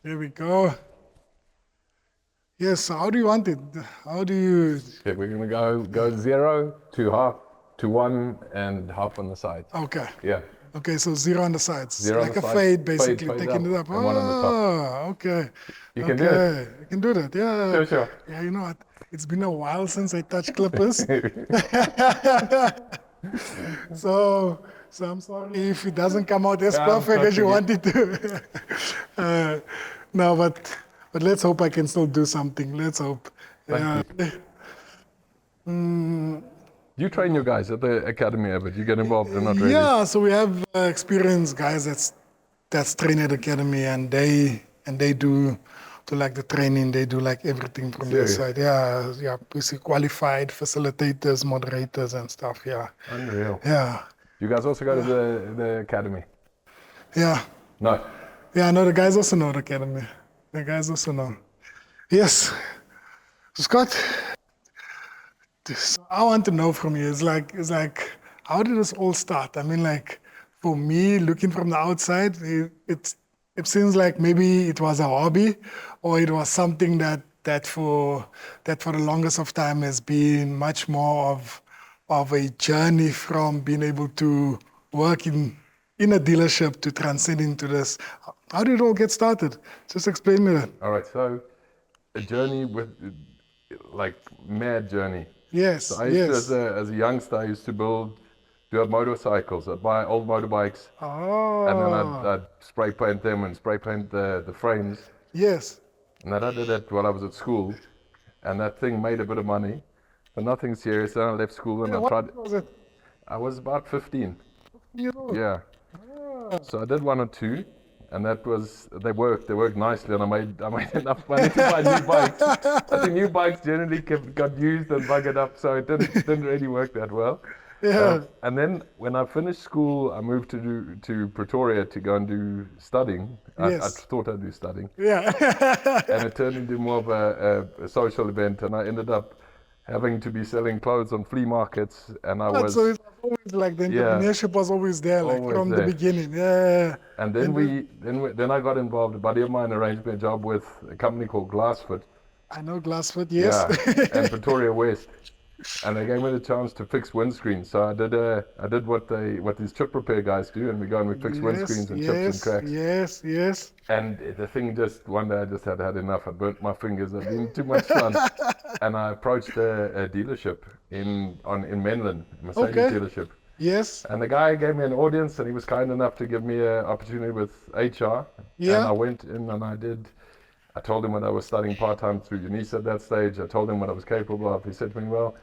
There we go. Yes, how do you want it? How do you... Okay, we're gonna go 0 to half to 1 and half on the sides. Okay. Yeah, Okay, so 0 on the sides. 0 on Like the a sides, fade, basically, fade taking it up, up. and 1 on the top. Okay. You can do it. Okay. You can do that, yeah. Sure. Yeah, you know what? It's been a while since I touched clippers. So, so I'm sorry if it doesn't come out as Yeah, perfect as you totally. want it to. No, but let's hope I can still do something. Let's hope. Thank you. You train your guys at the academy, but you get involved or not really? Yeah, so we have experienced guys that's train at academy, and they do like the training. They do like everything from their Serious? side. Yeah, basically qualified facilitators, moderators, and stuff. Yeah, Unreal. yeah, You guys also go to the academy? yeah. No. Yeah, no, the guys also know the academy. The guys also know. Yes. Scott, I want to know from you, it's like, how did this all start? I mean, like, for me, looking from the outside, it seems like maybe it was a hobby, or it was something that for the longest of time has been much more of a journey from being able to work in a dealership to transcend into this. How did it all get started? Just explain me that. All right, so a journey with, like, mad journey. Yes, So I used to, yes. as a youngster, I used to do up motorcycles. I'd buy old motorbikes, and then Oh, I'd spray paint them and spray paint the frames. yes. And then I did that while I was at school, and that thing made a bit of money, but nothing serious. Then I left school and Yeah, I what tried. was it? I was about 15. You know. Yeah. Ah, So I did 1 or 2, and that was they worked nicely, and I made enough money to buy new bikes. But the new bikes generally got used and buggered up, so it didn't really work that well. yeah. And then when I finished school, I moved to Pretoria to go and do studying. I Yes. thought I'd do studying, Yeah. and it turned into more of a social event, and I ended up having to be selling clothes on flea markets, and I So was, it was always like the yeah, entrepreneurship was always there, like always from the there. beginning. Yeah. And And then I got involved. A buddy of mine arranged me a job with a company called Glassfoot, I know Glassfoot, yes. yeah, and Pretoria West, and they gave me the chance to fix windscreens. So I did what these chip repair guys do, and we go and we fix Yes, windscreens and chips and yes, cracks. yes, yes. And the thing just one day I just had enough. I burnt my fingers. It'd been too much fun, and I approached a dealership in Menlyn, a Mercedes Okay. dealership. Yes. And the guy gave me an audience, and he was kind enough to give me an opportunity with HR. And Yeah. I went in and I told him what I was studying part-time through UNISA at that stage. I told him what I was capable of. He said to me, well,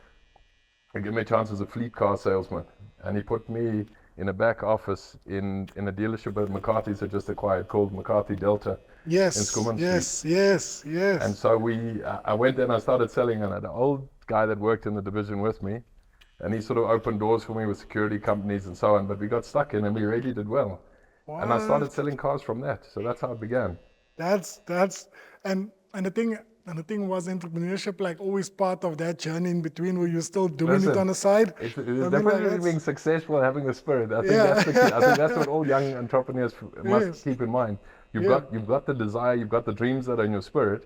give me a chance as a fleet car salesman. And he put me in a back office in a dealership that McCarthy's had just acquired called McCarthy Delta in Yes. Schoeman Yes. Street. Yes. Yes. And so I went there and I started selling, and I had an old guy that worked in the division with me. And he sort of opened doors for me with security companies and so on, but we got stuck in and we really did well. And I started What? selling cars from that. So that's how it began. That's and the thing was entrepreneurship like always part of that journey in between where you're still doing it Listen, on the side. It's I mean, like, definitely that's- being successful and having the spirit. I think Yeah. that's the key. I think that's what all young entrepreneurs must Yes. keep in mind. Yeah. You've got the desire, you've got the dreams that are in your spirit,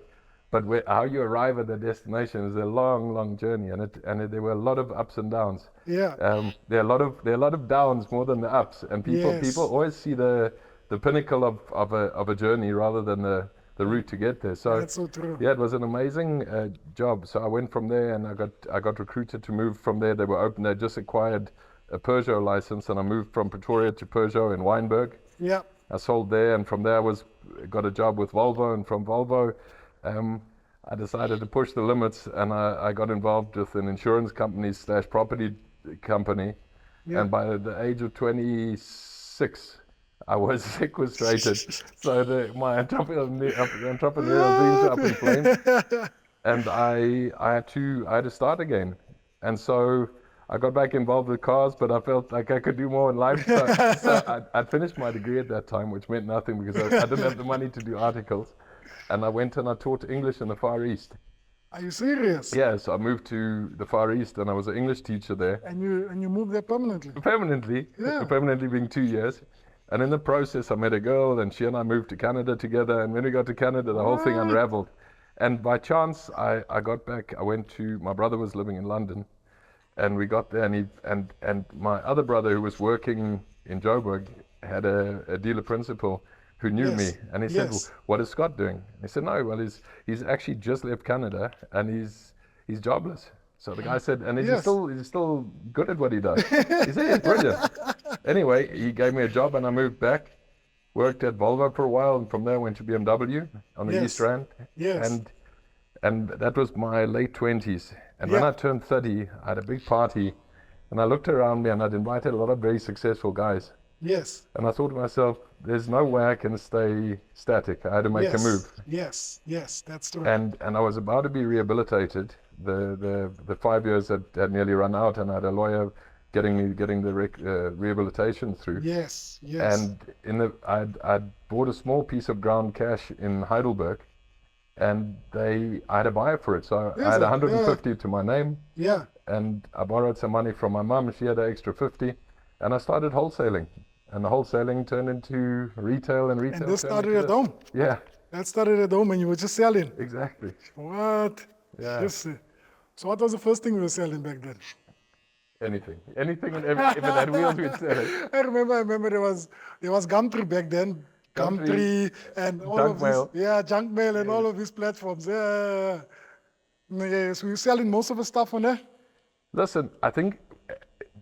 but how you arrive at the destination is a long, long journey, and there were a lot of ups and downs. Yeah. There are a lot of downs more than the ups, and Yes. people always see the pinnacle of a journey rather than the route to get there. So That's so true. yeah, it was an amazing job. So I went from there, and I got recruited to move from there. They were open. They just acquired a Peugeot license, and I moved from Pretoria to Peugeot in Wynberg. Yeah. I sold there, and from there got a job with Volvo, and from Volvo, I decided to push the limits, and I got involved with an insurance company / property company, Yeah. and by the age of 26, I was sequestrated. So my entrepreneurial dreams were up in flames, and I had to start again, and so I got back involved with cars, but I felt like I could do more in life. So I'd finished my degree at that time, which meant nothing because I didn't have the money to do articles. And I went and I taught English in the Far East. Are you serious? Yeah, so I moved to the Far East and I was an English teacher there. And you moved there permanently? Permanently, Yeah. permanently being 2 years. And in the process, I met a girl, and she and I moved to Canada together. And when we got to Canada, the whole thing What? unraveled. And by chance, I got back. I went to, my brother was living in London, and we got there, and and my other brother, who was working in Joburg, had a dealer principal who knew Yes. me, and he said, Yes. "What is Scott doing?" And he said, "No, well, he's actually just left Canada, and he's jobless." So the guy said, "And is Yes. he's still good at what he does?" He said, "He's brilliant." Anyway, he gave me a job, and I moved back, worked at Volvo for a while, and from there went to BMW on the Yes. East Rand, Yes. and that was my late 20s. And when Yeah. I turned 30, I had a big party, and I looked around me, and I'd invited a lot of very successful guys. Yes. And I thought to myself, there's no way I can stay static. I had to make Yes. a move. Yes. Yes. That's true. And I was about to be rehabilitated. The 5 years had nearly run out, and I had a lawyer getting the rehabilitation through. Yes. Yes. And I'd bought a small piece of ground cash in Heidelberg, and I had a buyer for it. So Is I had it? 150 to my name, Yeah. and I borrowed some money from my mum. She had an extra 50, and I started wholesaling. And the wholesaling turned into retail, and retail And this turned started into at this. home. Yeah, That started at home, and you were just selling. exactly. What? Yeah. Yes. So what was the first thing you were selling back then? Anything and if it had wheels, we'd sell it. I remember there was Gumtree back then. Gumtree, Gumtree and all junk of these, mail. yeah, junk mail and all of these platforms. Yeah. Yeah. So you're selling most of the stuff on there? Listen, I think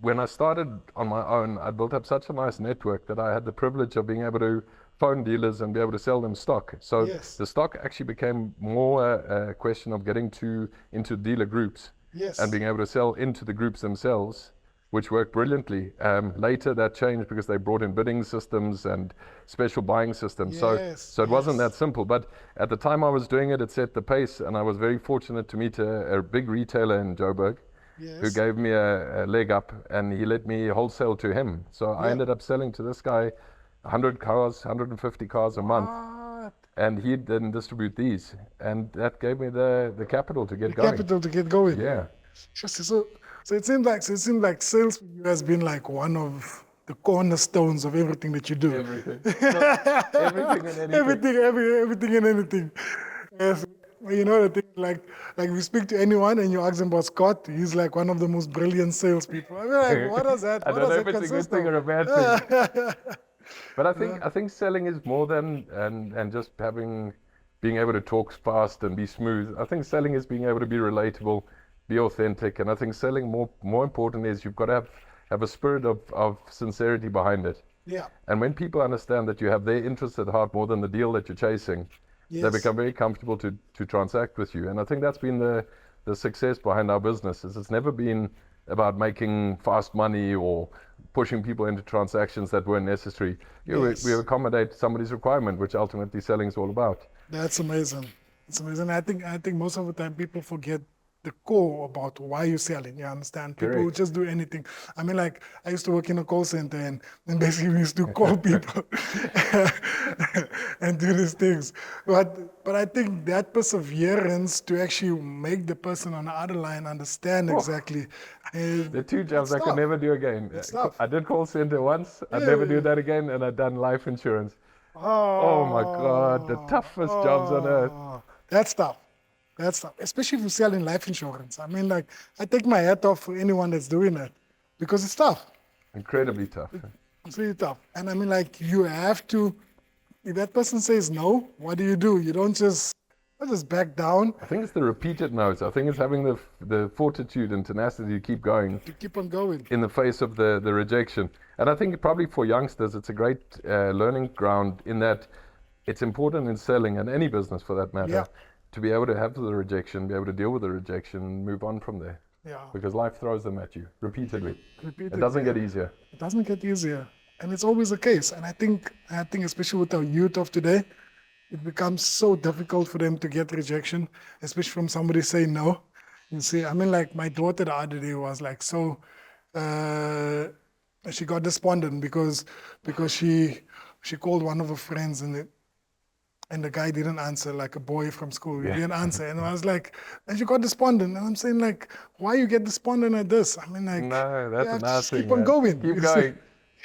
when I started on my own, I built up such a nice network that I had the privilege of being able to phone dealers and be able to sell them stock. So Yes. the stock actually became more a question of getting into dealer groups Yes. and being able to sell into the groups themselves, which worked brilliantly. Later that changed because they brought in bidding systems and special buying systems. Yes, So it wasn't yes. that simple. But at the time I was doing it, it set the pace, and I was very fortunate to meet a big retailer in Joburg who Yes. gave me a leg up, and he let me wholesale to him. So I Yeah. ended up selling to this guy 100 cars, 150 cars a month, What? and he then distribute these, and that gave me the capital to get The going. capital to get going. Yeah. Just so it seems like sales for you has been like one of the cornerstones of everything that you do. Everything. Everything and anything. Everything and anything. Yes. You know the thing, like if you speak to anyone and you ask them about Scott, he's like one of the most brilliant salespeople. I mean, like, what does that? I What don't does know that if it's a good consist thing of? or a bad thing. But I think selling is more than and just being able to talk fast and be smooth. I think selling is being able to be relatable, be authentic, and I think selling more important is you've got to have a spirit of sincerity behind it. Yeah. And when people understand that you have their interests at heart more than the deal that you're chasing, they Yes. become very comfortable to transact with you. And I think that's been the success behind our business. Is it's never been about making fast money or pushing people into transactions that weren't necessary. Yes. We accommodate somebody's requirement, which ultimately selling is all about. That's amazing. It's amazing. I think most of the time people forget the core about why you're selling. You understand? People will Correct. just do anything. I mean, like I used to work in a call center, and basically we used to call people and do these things. But I think that perseverance to actually make the person on the other line understand exactly. The two jobs I could tough. never do again. tough. I did call center once. I'd never do that again, and I'd done life insurance. Oh my God, the toughest jobs on earth. That's tough. That's tough, especially if you're selling life insurance. I mean, like, I take my hat off for anyone that's doing that because it's tough. Incredibly tough. It's really tough. And I mean, like, you have to, if that person says no, what do? You don't just back down. I think it's the repeated no's. I think it's having the fortitude and tenacity to keep going You keep on going. in the face of the rejection. And I think probably for youngsters, it's a great learning ground in that it's important in selling and any business for that matter Yeah. to be able to have the rejection, be able to deal with the rejection and move on from there. Yeah. Because life throws them at you repeatedly. Repeat It doesn't get easier. It doesn't get easier. And it's always the case. And I think especially with our youth of today, it becomes so difficult for them to get rejection, especially from somebody saying no. You see, I mean, like my daughter the other day was like so, she got despondent because she called one of her friends and the guy didn't answer, like a boy from school. He didn't answer. And I was like, and she got despondent. And I'm saying, like, why you get despondent at this? I mean, like, No, that's you have to another just thing, keep on man. going. Keep You see?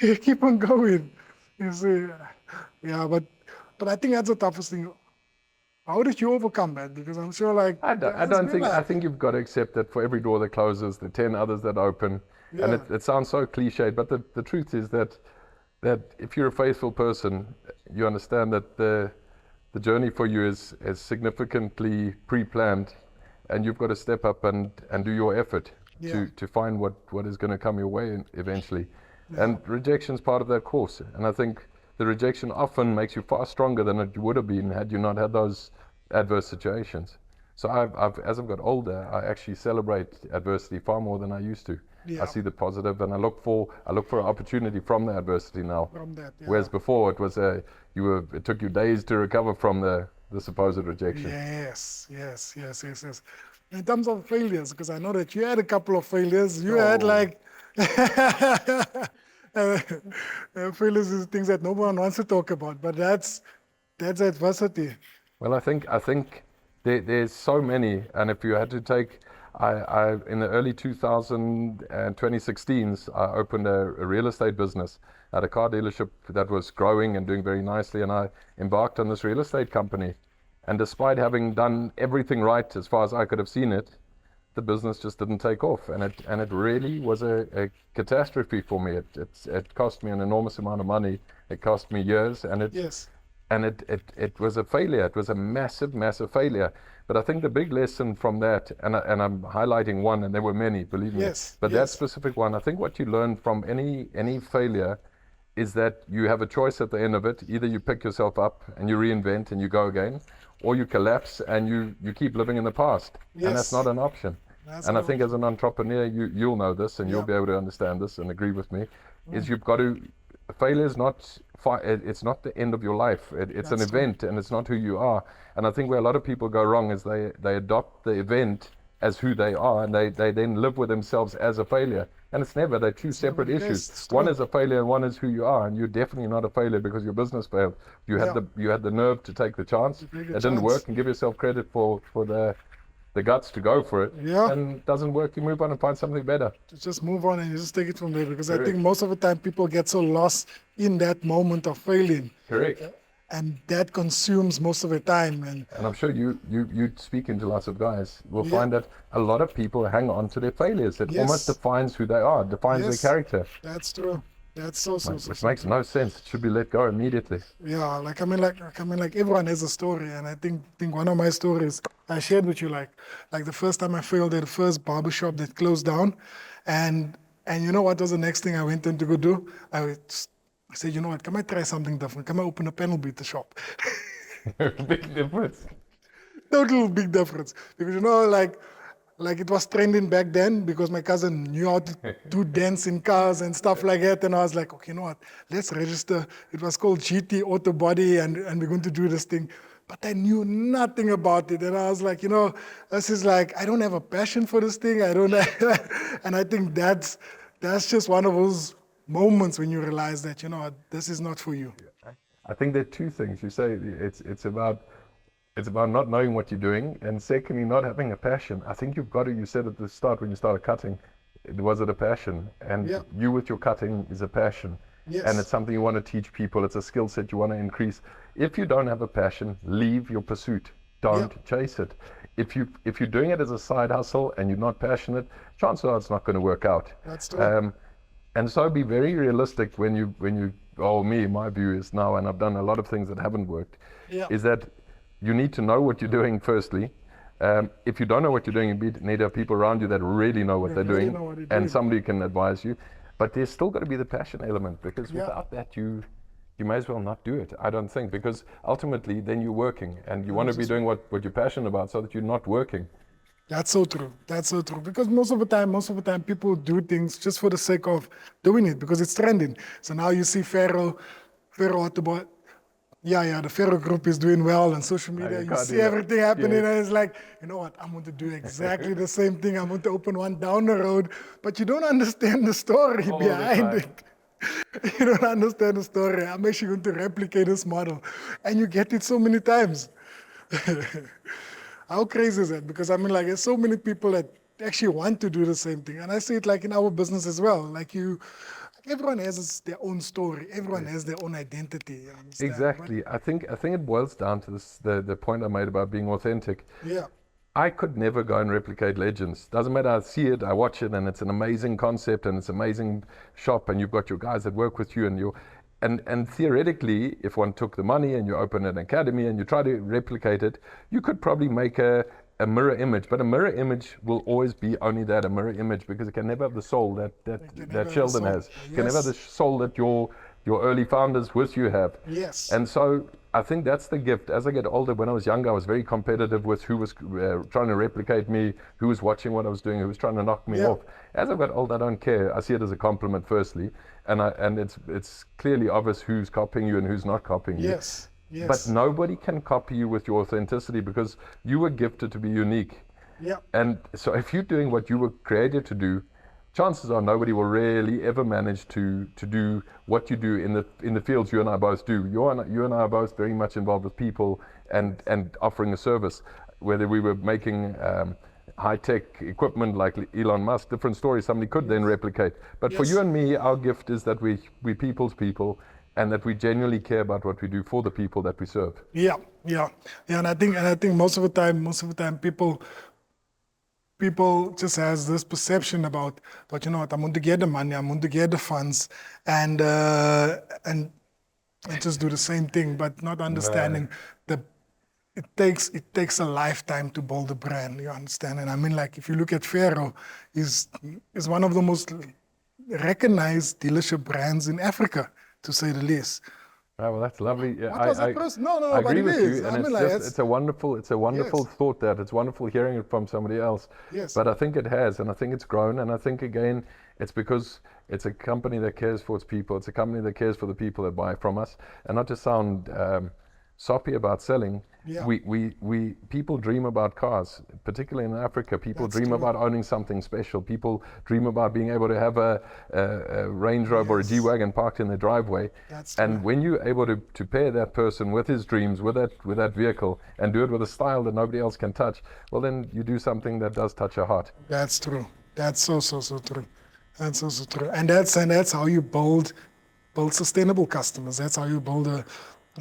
going. Keep on going. You see, yeah, but I think that's the toughest thing. How did you overcome that? Because I'm sure like there I has don't been think, I like, think you've got to accept that for every door that closes, there are 10 others that open. And yeah, it sounds so cliched, but the truth is that if you're a faithful person, you understand that the journey for you is significantly pre-planned, and you've got to step up and do your effort yeah, to find what is going to come your way eventually. yeah, And rejection is part of that course. And I think the rejection often makes you far stronger than it would have been had you not had those adverse situations. So as I've got older, I actually celebrate adversity far more than I used to. I yeah, see the positive, and I look for an opportunity from the adversity now. from that, yeah. Whereas before it took you days to recover from the supposed rejection. Yes. In terms of failures, because I know that you had a couple of failures. You had Oh, like uh, failures is things that no one wants to talk about, but that's adversity. well, I think there's so many, and if you had to take, I in the early 2000 and 2016s, I opened a real estate business at a car dealership that was growing and doing very nicely, and I embarked on this real estate company. And despite having done everything right as far as I could have seen it, the business just didn't take off, and it really was a catastrophe for me. It cost me an enormous amount of money. It cost me years, Yes, it was a failure. It was a massive failure. But I think the big lesson from that, and I'm highlighting one, and there were many, believe me, yes, but that yes. specific one, I think what you learn from any failure is that you have a choice at the end of it. Either you pick yourself up and you reinvent and you go again, or you collapse and you keep living in the past. And that's not Yes, an option. that's And an I think as option. an entrepreneur, you'll know this and you'll Yeah. be able to understand this and agree with me, is you've got to, failure is not, it's not the end of your life. It's an That's true. event and it's not who you are. And I think where a lot of people go wrong is they adopt the event as who they are, and they then live with themselves as a failure. And it's never, they're two It's never separate the issues. case. It's One true. is a failure and one is who you are. And you're definitely not a failure because your business failed. Yeah. You had the nerve to take the chance. To take a It didn't work, chance. and give yourself credit for the guts to go for it. Yeah. And it doesn't work, you move on and find something better. To just move on and you just take it from there. Because I think Correct. most of the time people get so lost in that moment of failing, Correct. and that consumes most of the time. And And I'm sure you speaking to lots of guys will yeah, find that a lot of people hang on to their failures. It almost yes, defines who they are, defines their yes, character, that's true. That's so which so makes true. no sense. It should be let go immediately. Yeah, like everyone has a story, and I think one of my stories I shared with you, like the first time I failed at the first barbershop that closed down, and you know what was the next thing I went in to go do? I said, you know what? Come I try something different? Come I open a panel beater shop? Big difference. Total big difference because like it was trending back then because my cousin knew how to do dance in cars and stuff like that, and I was like, okay, you know what, let's register. It was called GT Auto Body, and we're going to do this thing, but I knew nothing about it, and I was like, this is like, I don't have a passion for this thing, I don't and I think that's just one of those moments when you realize that, you know what, this is not for you. I think there are two things. You say it's about not knowing what you're doing, and secondly, not having a passion. I think you've got to. You said at the start when you started cutting, was it a passion? And Yeah. you with your cutting is a passion, and it's Yes. something you want to teach people. It's a skill set you want to increase. If you don't have a passion, leave your pursuit. Yeah. Don't chase it. If you're doing it as a side hustle and you're not passionate, chances are it's not going to work out. That's true. And so be very realistic my view is now, and I've done a lot of things that haven't worked, Yeah. is that you need to know what you're doing firstly. If you don't know what you're doing, you need to have people around you that really know what They they're really doing, know what they're and doing. somebody can advise you. But there's still got to be the passion element, because Yeah. without that, you may as well not do it, I don't think, because ultimately then you're working, and you want to be doing what you're passionate about so that you're not working. That's so true. That's so true. Because most of the time, people do things just for the sake of doing it because it's trending. So now you see Pharaoh Auto, yeah, the Pharaoh group is doing well on social media. you You can't see do that. everything happening, Yes. and it's like, you know what? I'm going to do exactly the same thing. I'm going to open one down the road, but you don't understand the story All the behind time. it. You don't understand the story. I'm actually going to replicate this model, and you get it so many times. How crazy is that? Because I mean, like, there's so many people that actually want to do the same thing, and I see it like in our business as well. Like everyone has their own story. Everyone has their own identity. You understand? Exactly. I think it boils down to this, the point I made about being authentic. Yeah. I could never go and replicate Legends. Doesn't matter. I see it, I watch it, and it's an amazing concept, and it's an amazing shop, and you've got your guys that work with you, and theoretically, if one took the money and you open an academy and you try to replicate it, you could probably make a mirror image. But a mirror image will always be only that, a mirror image, because it can never have the soul that Sheldon has. It can never have the soul that your early founders with you have. Yes. And so I think that's the gift. As I get older, when I was younger, I was very competitive with who was trying to replicate me, who was watching what I was doing, who was trying to knock me off. As I've got older, I don't care. I see it as a compliment, firstly, and it's clearly obvious who's copying you and who's not copying you. Yes. Yes. But nobody can copy you with your authenticity, because you were gifted to be unique. Yeah. And so if you're doing what you were created to do, chances are nobody will really ever manage to do what you do in the fields you and I both do. You and I are both very much involved with people and offering a service. Whether we were making high-tech equipment like Elon Musk, different stories somebody could then replicate. But for you and me, our gift is that we people's people, and that we genuinely care about what we do for the people that we serve. Yeah. And I think most of the time people just has this perception about, but you know what, I'm going to get the money, I'm going to get the funds, and just do the same thing, but not understanding it takes a lifetime to build a brand. You understand? And I mean, like, if you look at Pharoah, is one of the most recognized dealership brands in Africa, to say the least. Oh, well, that's lovely. Yeah, I agree with you, and it's a wonderful Yes. thought. That it's wonderful hearing it from somebody else. Yes. But I think it has, and I think it's grown, and I think again, it's because it's a company that cares for its people. It's a company that cares for the people that buy from us, and not to sound soppy about selling. Yeah. We people dream about cars, particularly in Africa. People That's dream true. about owning something special. People dream about being able to have a Range Rover or a Yes. G-Wagon parked in their driveway. That's And true. when you're able to pair that person with his dreams, with that vehicle, and do it with a style that nobody else can touch, well, then you do something that does touch a heart. That's true. That's so true. That's so true. And that's how you build sustainable customers. That's how you build a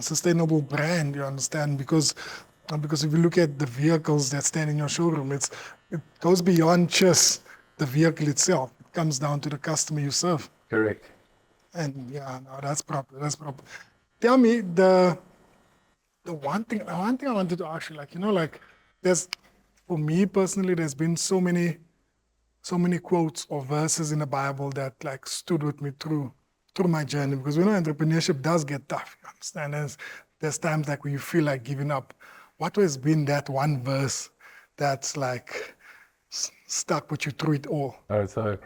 sustainable brand. You understand? Because if you look at the vehicles that stand in your showroom, it goes beyond just the vehicle itself. It comes down to the customer you serve. Correct. And yeah, no, that's proper. Tell me the one thing I wanted to ask you, for me personally, there's been so many quotes or verses in the Bible that like stood with me through my journey, because we know entrepreneurship does get tough. You understand? There's times like when you feel like giving up. What has been that one verse that's like stuck with you through it all? Oh, so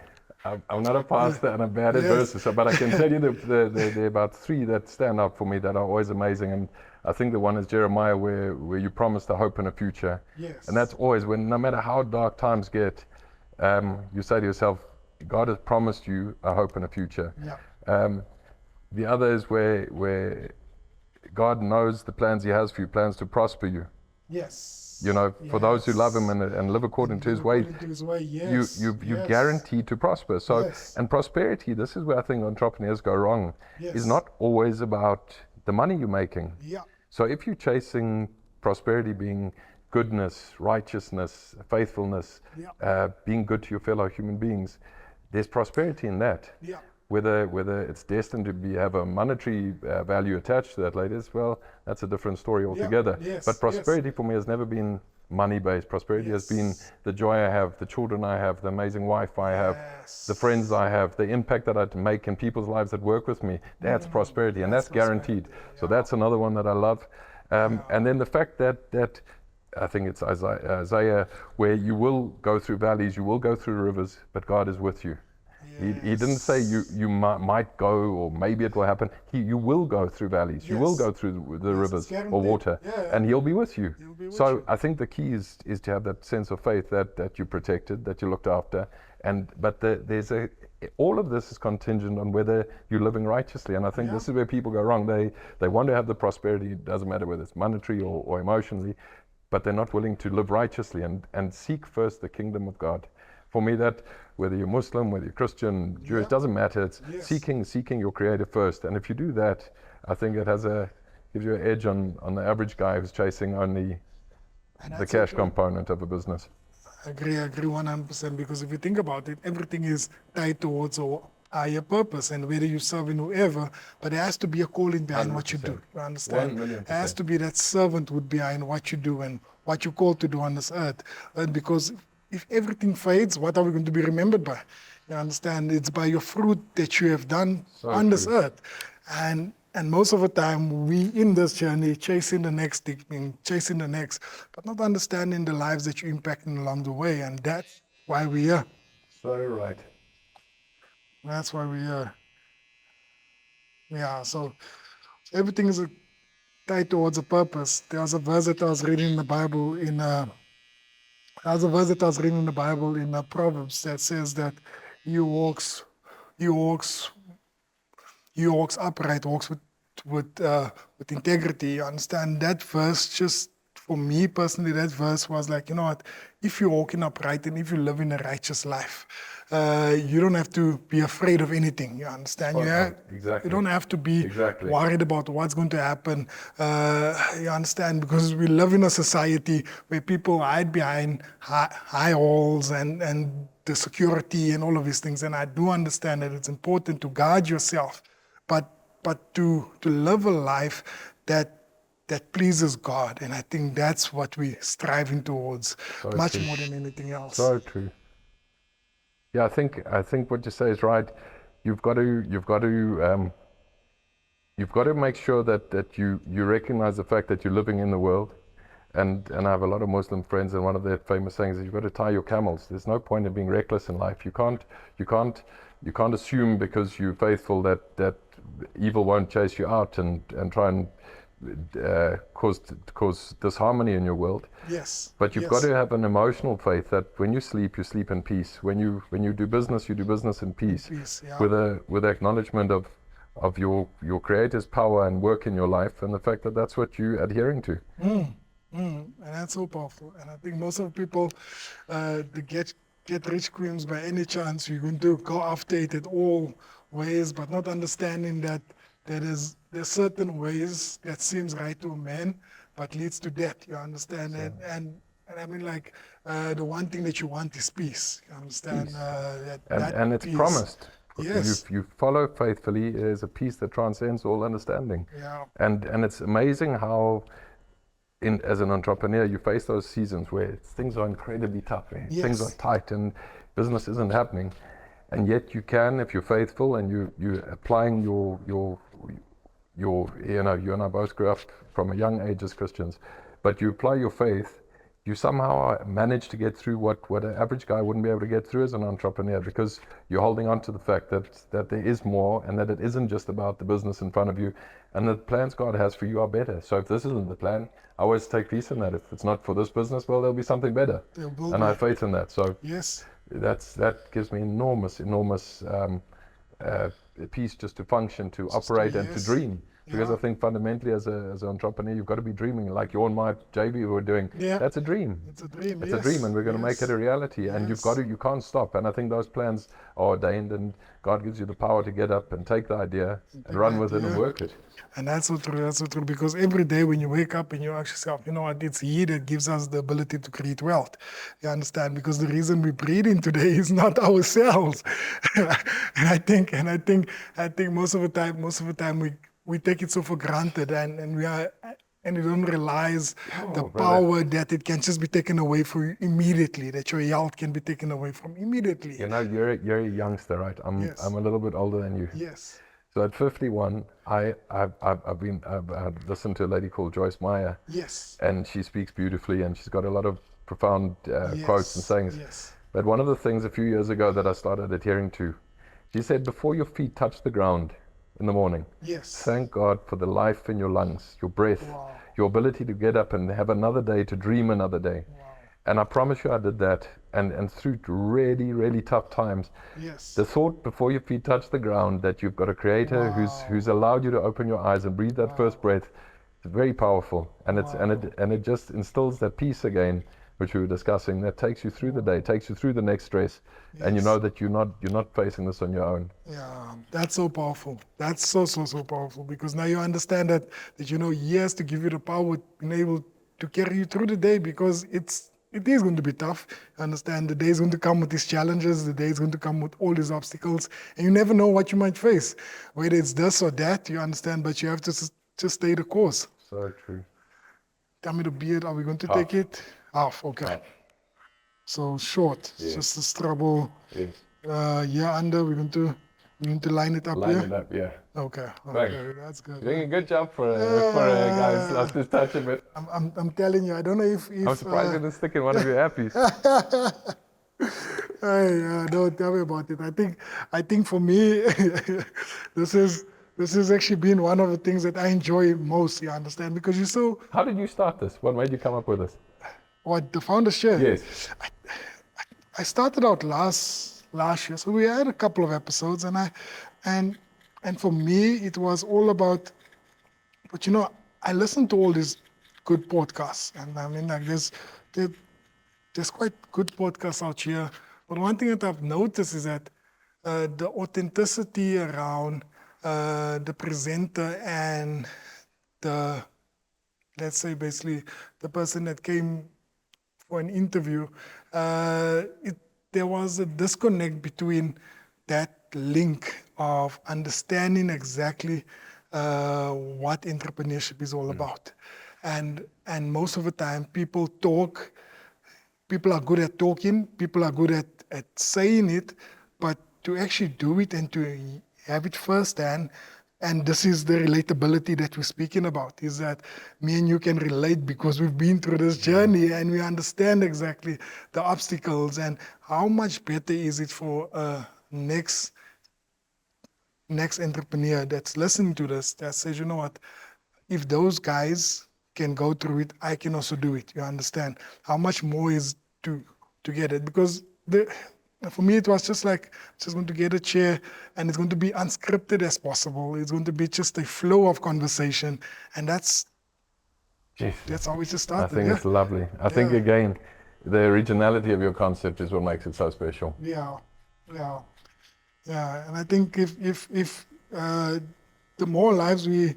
I'm not a pastor and I'm bad at verses, but I can tell you there are about three that stand out for me that are always amazing. And I think the one is Jeremiah, where you promised a hope and a future. Yes. And that's always when, no matter how dark times get, you say to yourself, God has promised you a hope and a future. Yeah. The other is where God knows the plans He has for you, plans to prosper you. Yes. You know, for those who love Him and live according to His way, you're guaranteed to prosper. So, Yes. and prosperity, this is where I think entrepreneurs go wrong, Yes. is not always about the money you're making. Yeah. So if you're chasing prosperity being goodness, righteousness, faithfulness, being good to your fellow human beings, there's prosperity in that. Yeah. Whether it's destined to have a monetary value attached to that later, well, that's a different story altogether. Yes, But prosperity for me has never been money-based. Prosperity has been the joy I have, the children I have, the amazing wife I have, the friends I have, the impact that I make in people's lives that work with me. That's prosperity, and that's guaranteed. So that's another one that I love. And then the fact that I think it's Isaiah, where you will go through valleys, you will go through rivers, but God is with you. He didn't say you might go or maybe it will happen. You will go through valleys. You will go through the rivers or water, and He'll be with you. So I think the key is to have that sense of faith that you're protected, that you're looked after, but there's all of this is contingent on whether you're living righteously. And I think this is where people go wrong. They want to have the prosperity. It doesn't matter whether it's monetary or emotionally, but they're not willing to live righteously and seek first the kingdom of God. for me, that whether you're Muslim, whether you're Christian, Jewish, doesn't matter. It's Yes. seeking your Creator first. And if you do that, I think it gives you an edge on the average guy who's chasing only And the that's cash so true. component of a business. I agree 100%, because if you think about it, everything is tied towards a higher purpose, and whether you serve in whoever, but there has to be a calling behind what you do. 100%. You understand? 1,000,000%. There has to be that servanthood behind what you do and what you're called to do on this earth. And because if everything fades, what are we going to be remembered by? You understand? It's by your fruit that you have done So on this true. earth. And most of the time, we in this journey chasing the next thing, chasing the next, but not understanding the lives that you're impacting along the way. And that's why we're here. So right. That's why we're here. Yeah, so everything is tied towards a purpose. There was a verse that I was reading in the Bible in Proverbs that says that he walks upright, walks with integrity. You understand that verse? Just for me personally, that verse was like, you know what? If you're walking upright and if you live in a righteous life, you don't have to be afraid of anything. You understand? Exactly. You don't have to be Exactly. worried about what's going to happen. You understand? Because we live in a society where people hide behind high walls and the security and all of these things. And I do understand that it's important to guard yourself, but to live a life that pleases God. And I think that's what we're striving towards, So much true. more than anything else. So true. Yeah, I think what you say is right. You've got to make sure that you recognize the fact that you're living in the world. And I have a lot of Muslim friends, and one of their famous sayings is you've got to tie your camels. There's no point in being reckless in life. You can't assume because you're faithful that evil won't chase you out and try and cause disharmony in your world. Yes. But you've got to have an emotional faith that when you sleep in peace. When you do business, you do business in peace. Peace, yeah. With acknowledgement of your Creator's power and work in your life, and the fact that that's what you're adhering to. And that's so powerful. And I think most of the people, they get rich schemes by any chance. You're going to go after it in all ways, but not understanding that there's certain ways that seems right to a man, but leads to death. You understand? And I mean, like, the one thing that you want is peace. You understand? And it's peace. Promised. Yes. You follow faithfully. There's a peace that transcends all understanding. Yeah. And it's amazing how, as an entrepreneur, you face those seasons where things are incredibly tough, Yes. things are tight, and business isn't happening, and yet you can, if you're faithful and you're applying your you and I both grew up from a young age as Christians, but you apply your faith, you somehow manage to get through what an average guy wouldn't be able to get through as an entrepreneur, because you're holding on to the fact that there is more, and that it isn't just about the business in front of you, and the plans God has for you are better. So if this isn't the plan, I always take peace in that. If it's not for this business, well, there'll be something better, and I have faith in that. So Yes. that gives me enormous peace just to function, to operate, and to yes. dream. Because Yeah. I think fundamentally, as an entrepreneur, you've got to be dreaming, like you and my JB were doing. Yeah. That's a dream. It's a dream. It's a dream, and we're going to make it a reality. And you can't stop. And I think those plans are ordained, and God gives you the power to get up and take the idea and run with it and work it. And that's so true. That's so true. Because every day when you wake up and you ask yourself, you know what, it's He that gives us the ability to create wealth. You understand? Because the reason we're breathing today is not ourselves. and I think most of the time we take it so for granted, and we don't realize the power that it can just be taken away from you immediately, that your health can be taken away from immediately. You know, you're a youngster, right? I'm a little bit older than you. Yes. So at 51, I've listened to a lady called Joyce Meyer. Yes. And she speaks beautifully, and she's got a lot of profound quotes and sayings. Yes. But one of the things a few years ago that I started adhering to, she said, before your feet touch the ground in the morning, Yes. thank God for the life in your lungs, your breath, Wow. your ability to get up and have another day, to dream another day. Wow. And I promise you I did that. And through really, really tough times, Yes. the thought before your feet touch the ground that you've got a Creator who's allowed you to open your eyes and breathe that first breath, it's very powerful. And it just instills that peace again, which we were discussing, that takes you through the day, takes you through the next stress, and you Yes. know that you're not facing this on your own. Yeah, that's so powerful. That's so powerful, because now you understand that he has to give you the power, being able to carry you through the day, because it is going to be tough. You understand, the day is going to come with these challenges, the day is going to come with all these obstacles, and you never know what you might face, whether it's this or that. You understand, but you have to just stay the course. So true. Tell me the beard. Are we going to Half. take it? Half. Okay. Half. So short. Yes. Just a struggle. Yes. Here under. We're going to line it up Line here. it up, yeah. Okay. Right. Okay. That's good. You're doing a good job for a guy's lost his touch a bit. I'm telling you. I don't know if I'm surprised it didn't stick in one of your appies. Hey, don't tell me about it. I think for me, this has actually been one of the things that I enjoy most. You understand? Because you're so. How did you start this? What made you come up with this? What, the founder share? Yes. I started out last year, so we had a couple of episodes, and for me it was all about. But I listen to all these good podcasts, and I mean, like there's quite good podcasts out here. But one thing that I've noticed is that the authenticity around the presenter and the, let's say, basically the person that came for an interview, there was a disconnect between that link of understanding exactly what entrepreneurship is all about. And most of the time people are good at talking, people are good at saying it, but to actually do it and to have it firsthand. And this is the relatability that we're speaking about, is that me and you can relate because we've been through this journey and we understand exactly the obstacles, and how much better is it for a next entrepreneur that's listening to this, that says, you know what, if those guys can go through it, I can also do it. You understand? How much more is to get it? Because for me, it was just going to get a chair, and it's going to be unscripted as possible. It's going to be just a flow of conversation, and that's how we just started. I think it's lovely. I think, again, the originality of your concept is what makes it so special. Yeah. And I think if the more lives we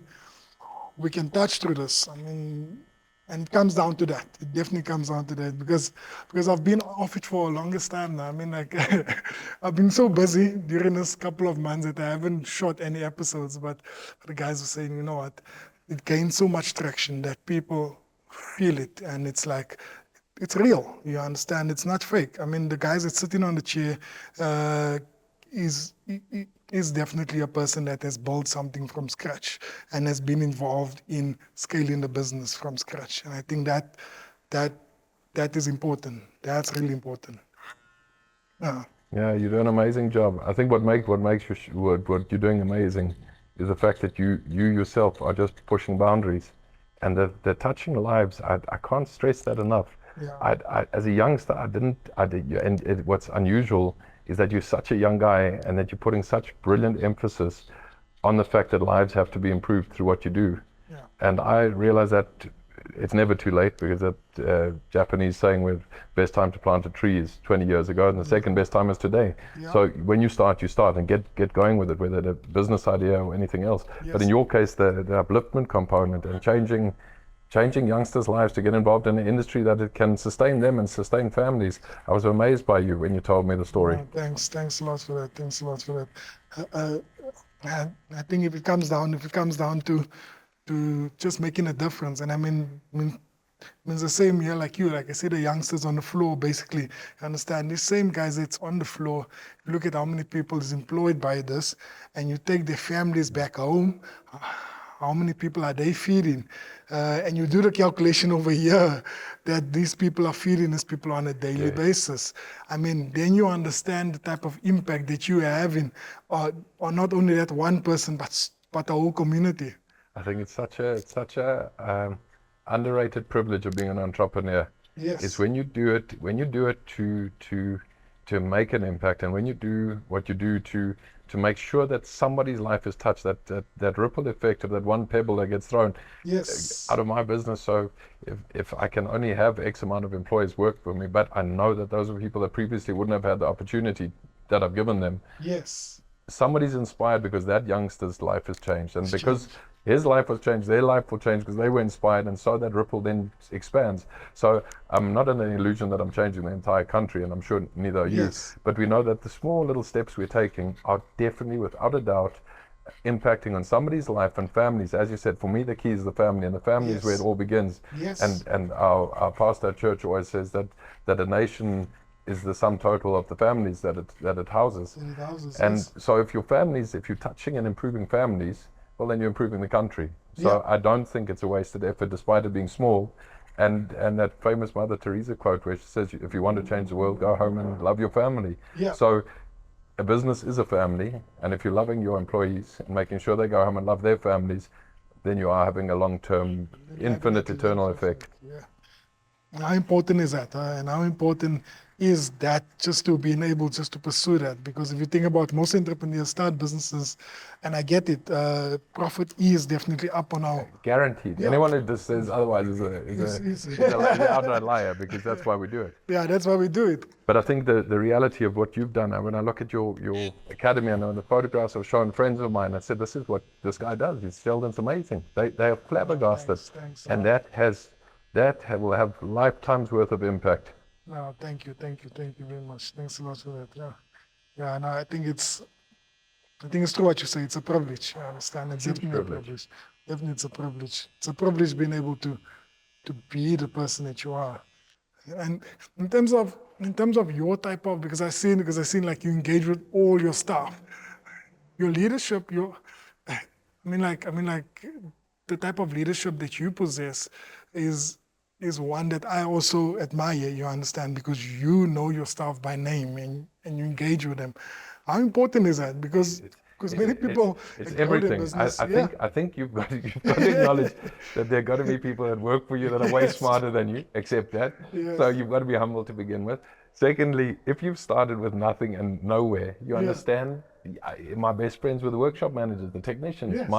can touch through this, I mean, and it comes down to that. It definitely comes down to that, because I've been off it for the longest time now. I mean, like I've been so busy during this couple of months that I haven't shot any episodes. But the guys were saying, you know what, it gained so much traction that people feel it, and it's like, it's real. You understand? It's not fake. I mean, the guys that's sitting on the chair is definitely a person that has built something from scratch and has been involved in scaling the business from scratch. And I think that is important. That's really important. Yeah, you do an amazing job. I think what makes what you're doing amazing is the fact that you yourself are just pushing boundaries, and they're touching lives. I can't stress that enough. Yeah. I as a youngster, what's unusual is that you're such a young guy and that you're putting such brilliant emphasis on the fact that lives have to be improved through what you do. Yeah. And I realize that it's never too late, because that Japanese saying with best time to plant a tree is 20 years ago, and the second best time is today. Yeah. So when you start and get going with it, whether it's a business idea or anything else. Yes. But in your case, the upliftment component and changing youngsters' lives to get involved in an industry that it can sustain them and sustain families. I was amazed by you when you told me the story. Thanks a lot for that. I think if it comes down to just making a difference, and I mean it's the same here, like I see the youngsters on the floor, basically. You understand? These same guys that's on the floor, you look at how many people is employed by this, and you take their families back home, how many people are they feeding? And you do the calculation over here that these people are feeding these people on a daily basis. I mean, then you understand the type of impact that you are having on not only that one person, but the whole community. I think it's such a underrated privilege of being an entrepreneur. Yes. Is when you do it to make an impact, and when you do what you do to to make sure that somebody's life is touched, that ripple effect of that one pebble that gets thrown Yes. out of my business. So if I can only have X amount of employees work for me, but I know that those are people that previously wouldn't have had the opportunity that I've given them, Yes. somebody's inspired because that youngster's life has changed, and It's because changed. his life was changed, their life will change because they were inspired, and so that ripple then expands. So I'm not in an illusion that I'm changing the entire country, and I'm sure neither are you. Yes. But we know that the small little steps we're taking are definitely, without a doubt, impacting on somebody's life and families. As you said, for me, the key is the family, and the family is where it Yes. all begins. Yes. And our pastor at church always says that a nation is the sum total of the families that it houses. In houses, And yes. so if you're touching and improving families, well, then you're improving the country. So Yeah. I don't think it's a wasted effort, despite it being small. And that famous Mother Teresa quote where she says, if you want to change the world, go home and love your family. Yeah. So a business is a family, and if you're loving your employees and making sure they go home and love their families, then you are having a long-term, infinite, eternal effect. Yeah. How important is that? And how important is that just to being able just to pursue that? Because if you think about most entrepreneurs start businesses, and I get it, profit is definitely up on our. Guaranteed. Yeah. Anyone who just says otherwise is an outright liar, because that's why we do it. Yeah, that's why we do it. But I think the reality of what you've done, and when I look at your academy, I know the photographs I've shown friends of mine, I said, this is what this guy does. Sheldon's amazing. They are flabbergasted. Thanks. And will have lifetimes worth of impact. No, thank you very much. Thanks a lot for that. Yeah, yeah. No, I think it's true what you say. It's a privilege. I understand. It's definitely a privilege. Definitely, it's a privilege. It's a privilege being able to be the person that you are. And in terms of your type of, because I've seen like you engage with all your staff, your leadership, the type of leadership that you possess is one that I also admire, you understand, because you know your staff by name and you engage with them. How important is that? Because many people it's grow their everything. business, I think you've got to acknowledge that there have got to be people that work for you that are way smarter than you. Accept that. Yes. So you've got to be humble to begin with. Secondly, if you've started with nothing and nowhere, you understand. My best friends were the workshop managers, the technicians, Yes.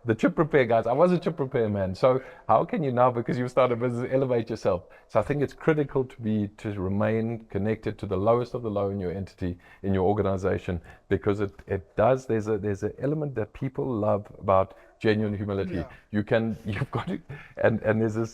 the chip repair guys. I was a chip repair man. So how can you now, because you started a business, elevate yourself? So I think it's critical to remain connected to the lowest of the low in your entity, in your organization, because it does. There's an element that people love about genuine humility. Yeah. You've got to, and there's a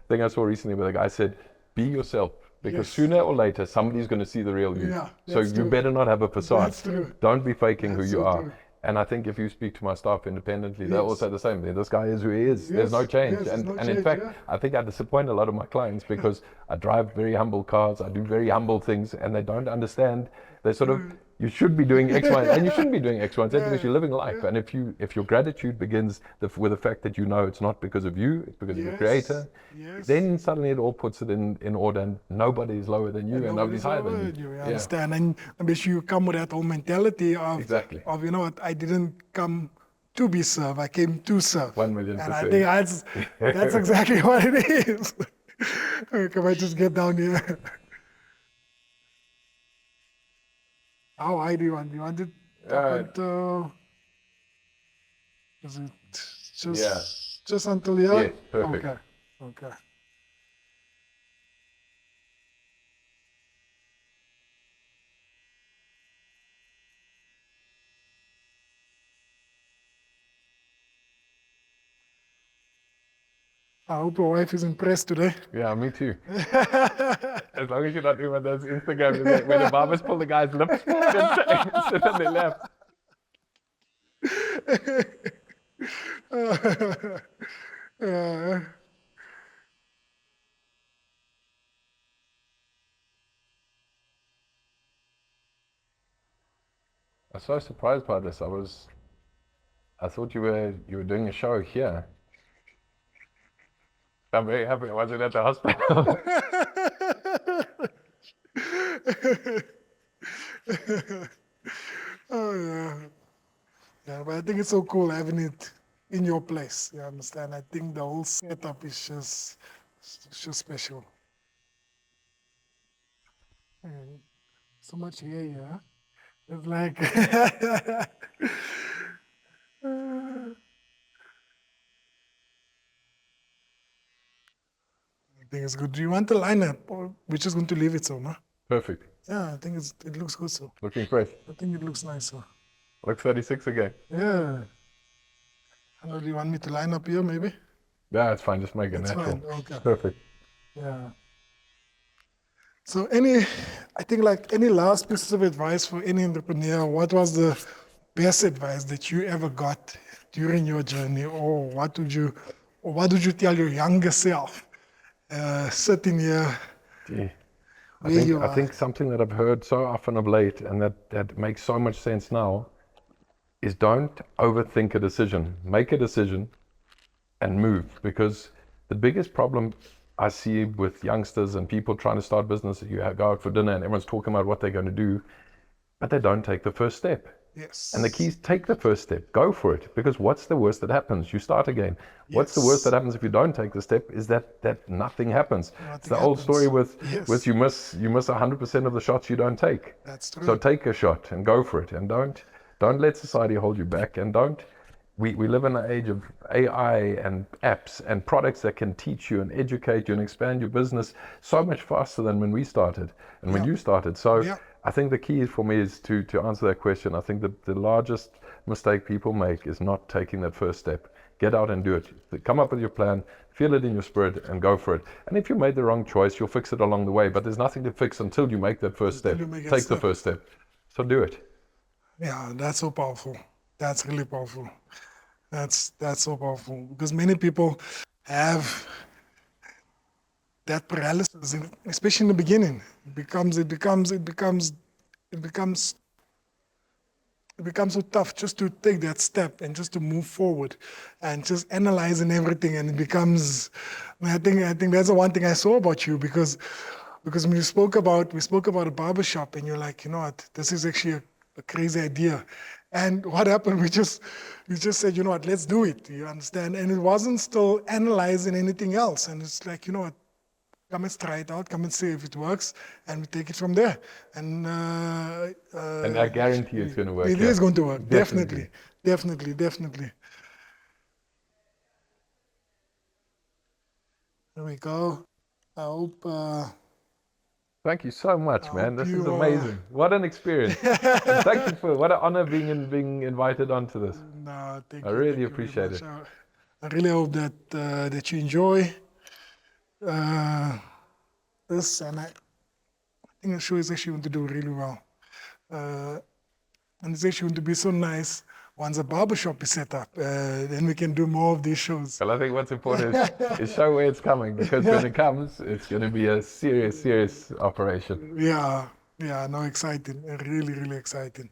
thing I saw recently where the guy said, be yourself. Because sooner or later, somebody's going to see the real you. Yeah, so you true. better not have a facade. That's true. Don't be faking That's who you so are. true. And I think if you speak to my staff independently, they'll all say the same thing. This guy is who he is. There's no change. Yes, and no in change, fact, yeah. I think I disappoint a lot of my clients because I drive very humble cars. I do very humble things, and they don't understand. They sort of, you should be doing X, Y, and you shouldn't be doing X, Y, and Z because you're living life. And if your gratitude begins with the fact that you know it's not because of you, it's because of the Creator, then suddenly it all puts it in order, and nobody is lower than you, and nobody's higher than you. You understand? And basically you come with that whole mentality of, Exactly. of, you know what, I didn't come to be served, I came to serve. 1,000,000%. And I think that's exactly what it is. Can I just get down here? How high do you want? Do you want it up until, is it just until here? Yes, perfect. Okay. I hope your wife is impressed today. Yeah, me too. As long as you're not doing what those Instagram is like, where the barbers pull the guy's lips forward and sit on their lap. I was so surprised by this. I thought you were doing a show here. I'm very happy I wasn't at the hospital. Oh yeah. Yeah, but I think it's so cool having it in your place. You understand? I think the whole setup is just special. So much here, yeah. It's like I think it's good. Do you want the lineup, or we're just going to leave it so, no? Perfect. Yeah, I think it looks good so. Looking fresh. I think it looks nice so. Like 36 again. Yeah. Do you want me to line up here, maybe? Yeah, it's fine. Just make it It's natural. fine. Okay. Perfect. Yeah. So I think like any last pieces of advice for any entrepreneur, what was the best advice that you ever got during your journey, or what would you tell your younger self, sitting here Gee. where you I are? think something that I've heard so often of late, and that makes so much sense now, is don't overthink a decision. Make a decision and move. Because the biggest problem I see with youngsters and people trying to start business, you go out for dinner and everyone's talking about what they're going to do, but they don't take the first step. Yes. And the key is take the first step, go for it. Because what's the worst that happens? You start again. What's the worst that happens if you don't take the step is that nothing happens. It's the old story with you miss 100% of the shots you don't take. That's true. So take a shot and go for it, and don't let society hold you back, and we live in an age of AI and apps and products that can teach you and educate you and expand your business so much faster than when we started and when you started. So I think the key for me is to answer that question. I think that the largest mistake people make is not taking that first step. Get out and do it. Come up with your plan, feel it in your spirit, and go for it. And if you made the wrong choice, you'll fix it along the way. But there's nothing to fix until you make that first step. Take the first step. So do it. Yeah, that's so powerful. That's really powerful. That's so powerful, because many people have that paralysis, especially in the beginning. It becomes so tough just to take that step and just to move forward and just analyzing everything, and it becomes. I think that's the one thing I saw about you, because when we spoke about a barbershop, and you're like, you know what, this is actually a crazy idea. And what happened? We just said, you know what, let's do it. You understand? And it wasn't still analyzing anything else. And it's like, you know what, come and try it out, come and see if it works, and we take it from there. And I guarantee it's going to work. It is going to work, definitely. There we go. I hope. Thank you so much, man. This is amazing. What an experience. And thank you what an honor being invited onto this. No, thank you. I really appreciate it. I really hope that you enjoy this, and I think the show is actually going to do really well. And it's actually going to be so nice once a barbershop is set up. Then we can do more of these shows. Well, I think what's important is show where it's coming, because when it comes, it's going to be a serious operation. Yeah, no, exciting. Really, really exciting.